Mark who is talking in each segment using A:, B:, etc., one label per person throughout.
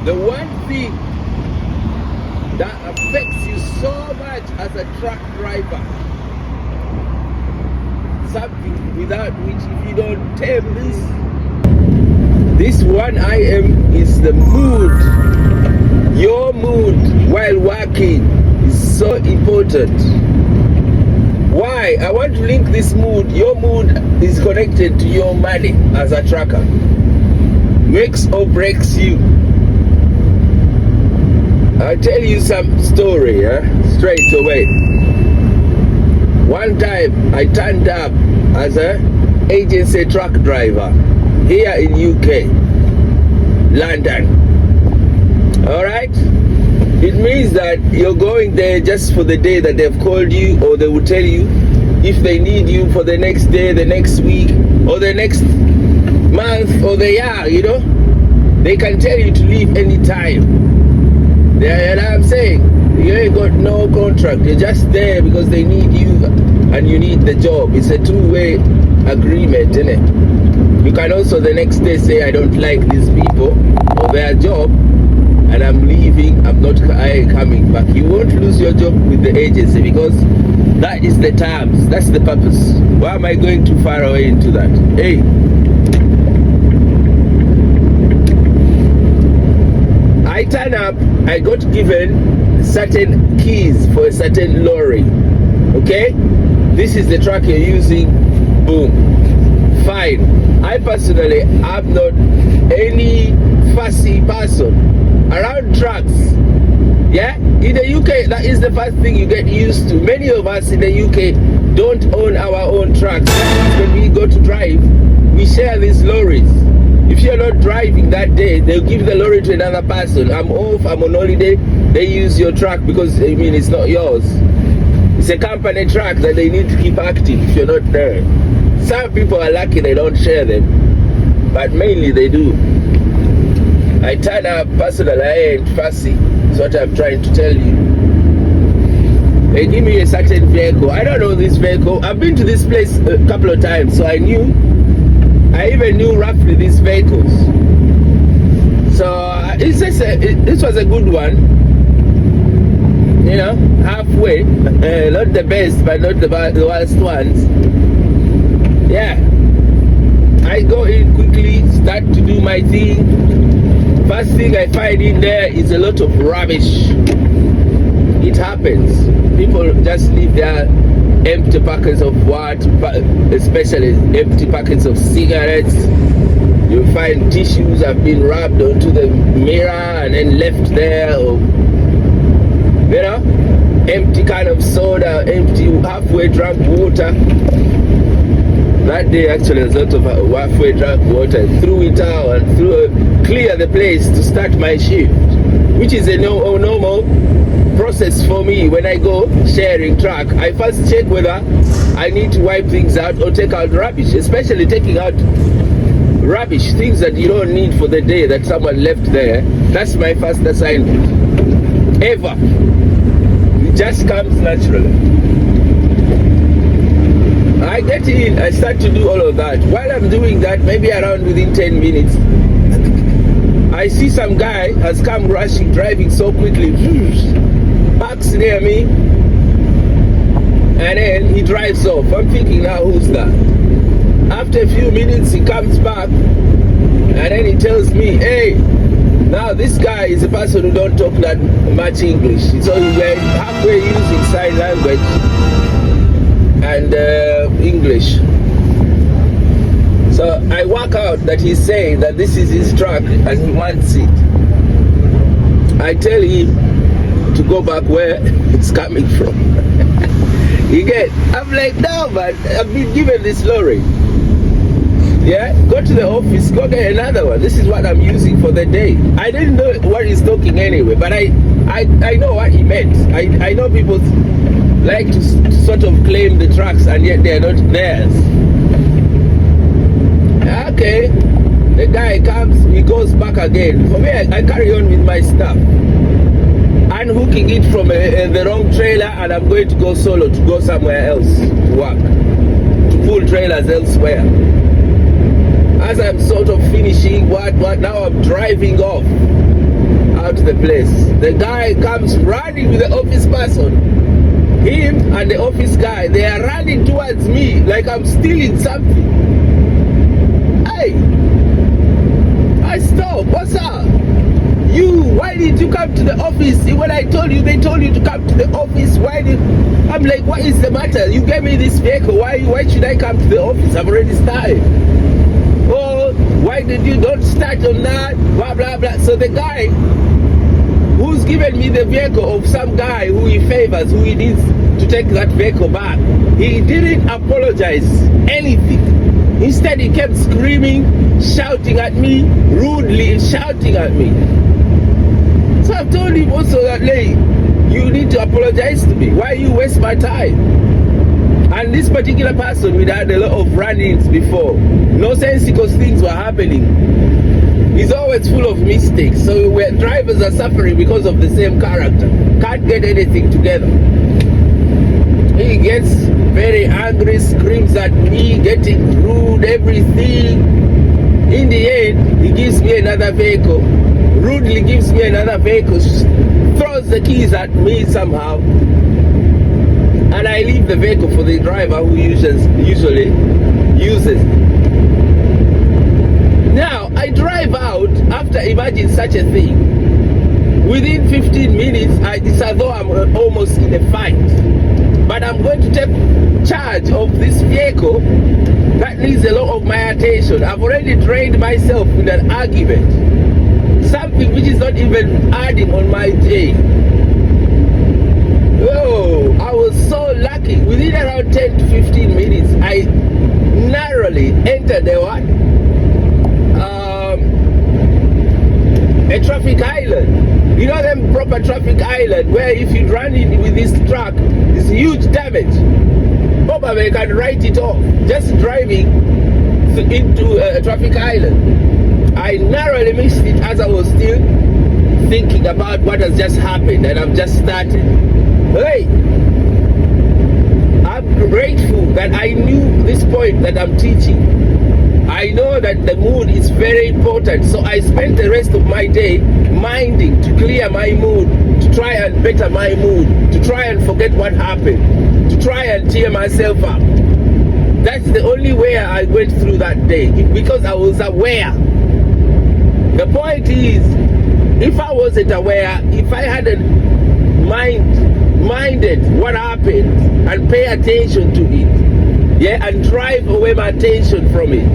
A: The one thing that affects you so much as a truck driver, something without which if you don't tame this one item is the mood. Your mood while working is so important. Why? I want to link this mood. Your mood is connected to your money as a trucker. Makes or breaks you. I'll tell you some story, straight away. One time I turned up as an agency truck driver here in UK, London. Alright? It means that you're going there just for the day that they've called you, or they will tell you if they need you for the next day, the next week, or the next month, or the year, you know? They can tell you to leave anytime. You know what I'm saying? You ain't got no contract. You're just there because they need you and you need the job. It's a two-way agreement, isn't it? You can also the next day say, I don't like these people or their job and I'm leaving, I ain't coming back. You won't lose your job with the agency because that is the terms. That's the purpose. Why am I going too far away into that? Hey. I turn up, I got given certain keys for a certain lorry. Okay? This is the truck you're using. Boom. Fine. I personally am not any fussy person around trucks. Yeah? In the UK, that is the first thing you get used to. Many of us in the UK don't own our own trucks. That means when we go to drive, we share these lorries. If you're not driving that day, they'll give the lorry to another person. I'm off, I'm on holiday, they use your truck because, I mean, it's not yours. It's a company truck that they need to keep active if you're not there. Some people are lucky they don't share them, but mainly they do. I turn up, personally, I ain't fussy. That's what I'm trying to tell you. They give me a certain vehicle. I don't know this vehicle. I've been to this place a couple of times, so I even knew roughly these vehicles. So this was a good one. You know, halfway. Not the best, but not the worst ones. Yeah. I go in quickly, start to do my thing. First thing I find in there is a lot of rubbish. It happens. People just leave their empty packets of what, especially empty packets of cigarettes. You'll find tissues have been rubbed onto the mirror and then left there, or you know, empty can of soda, empty halfway drunk water. That day actually there's a lot of halfway drunk water. I threw it out and clear the place to start my shift, which is a normal process for me. When I go sharing truck, I first check whether I need to wipe things out or take out rubbish, especially taking out rubbish, things that you don't need for the day that someone left there. That's my first assignment ever. It just comes naturally. I get in, I start to do all of that. While I'm doing that, maybe around within 10 minutes, I see some guy has come rushing, driving so quickly, parks near me, and then he drives off. I'm thinking, now who's that? After a few minutes, he comes back, and then he tells me, hey, now this guy is a person who don't talk that much English. So we're halfway using sign language and English. So I work out that he's saying that this is his truck and he wants it. I tell him to go back where it's coming from. You get? I'm like, no man, I've been given this lorry. Yeah, go to the office, go get another one. This is what I'm using for the day. I didn't know what he's talking anyway, but I know what he meant. I know people like to sort of claim the trucks and yet they're not theirs. Okay, the guy comes, he goes back again. For me, I carry on with my stuff, unhooking it from the wrong trailer, and I'm going to go solo to go somewhere else to work, to pull trailers elsewhere. As I'm sort of finishing what now I'm driving off. to the place. The guy comes running with the office person. Him and the office guy, they are running towards me like I'm stealing something. Hey, I stop. What's up? Why did you come to the office? When I told you, they told you to come to the office. Why did? I'm like, what is the matter? You gave me this vehicle. Why should I come to the office? I'm already started. Oh, why did you don't start on that? Blah blah blah. So the guy who's given me the vehicle of some guy who he favors, who he needs to take that vehicle back, he didn't apologize anything. Instead, he kept screaming, shouting at me, rudely shouting at me. So I've told him also that, hey, you need to apologize to me. Why you waste my time? And this particular person, we had a lot of run-ins before. Nonsensical things were happening. He's always full of mistakes. So where drivers are suffering because of the same character. Can't get anything together. He gets very angry, screams at me, getting rude, everything. In the end, he gives me another vehicle. Rudely gives me another vehicle, throws the keys at me somehow, and I leave the vehicle for the driver who usually uses. Now I drive out after, imagine such a thing. Within 15 minutes, it's as though I'm almost in a fight. But I'm going to take charge of this vehicle that needs a lot of my attention. I've already drained myself in an argument. Something which is not even adding on my day. Oh, I was so lucky. Within around 10 to 15 minutes, I narrowly entered a traffic island. You know them proper traffic island where if you run in with this truck, it's huge damage. Probably I can write it off. Just driving into a traffic island. I narrowly missed it as I was still thinking about what has just happened, and I'm just starting. Hey, I'm grateful that I knew this point that I'm teaching. I know that the mood is very important, so I spent the rest of my day minding to clear my mood, to try and better my mood, to try and forget what happened, to try and cheer myself up. That's the only way I went through that day, because I was aware. The point is, if I wasn't aware, if I hadn't minded what happened and pay attention to it, yeah, and drive away my attention from it,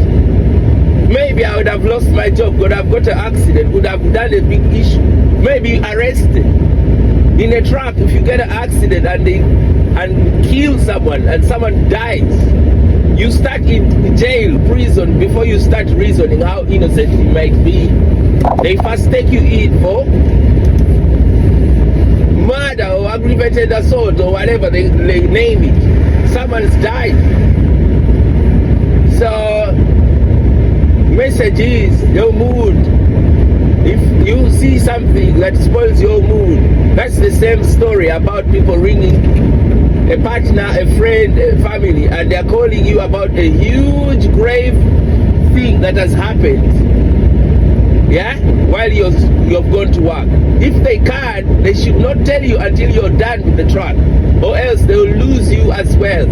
A: maybe I would have lost my job, could have got an accident, would have done a big issue, maybe arrested. In a truck, if you get an accident and kill someone and someone dies, you start in jail, prison, before you start reasoning how innocent you might be. They first take you in for murder or aggravated assault or whatever they name it. Someone's died. So, message is your mood. If you see something that spoils your mood, that's the same story about people ringing a partner, a friend, a family, and they're calling you about a huge grave thing that has happened, yeah, while you've gone to work. If they can, they should not tell you until you're done with the truck, or else they'll lose you as well.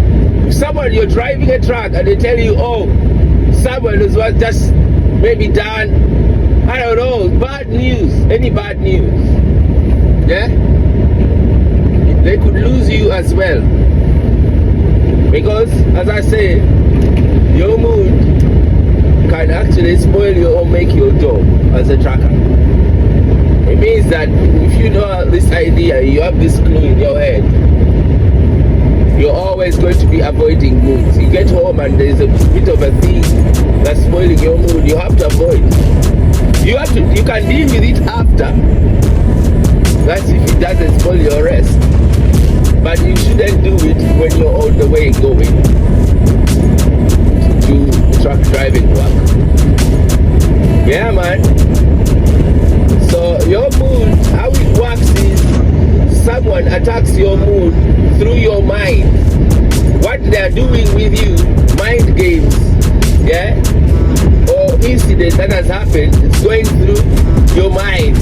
A: If someone, you're driving a truck and they tell you, oh, someone was just maybe done, I don't know, bad news, any bad news, yeah, they could lose you as well. Because, as I say, your mood can actually spoil you or make your job as a trucker. It means that if you know this idea, you have this clue in your head, you're always going to be avoiding moods. You get home and there's a bit of a thing that's spoiling your mood, you have to avoid. You can deal with it after. That's if it doesn't spoil your rest. But you shouldn't do it when you're on the way going to truck driving work. Yeah, man. So your mood, how it works is someone attacks your mood through your mind. What they're doing with you, mind games, yeah, or incident that has happened, it's going through your mind.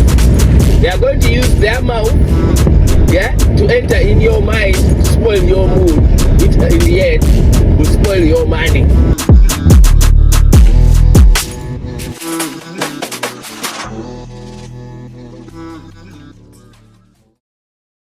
A: They are going to use their mouth, yeah, to enter in your mind, spoil your mood, which in the end will spoil your money.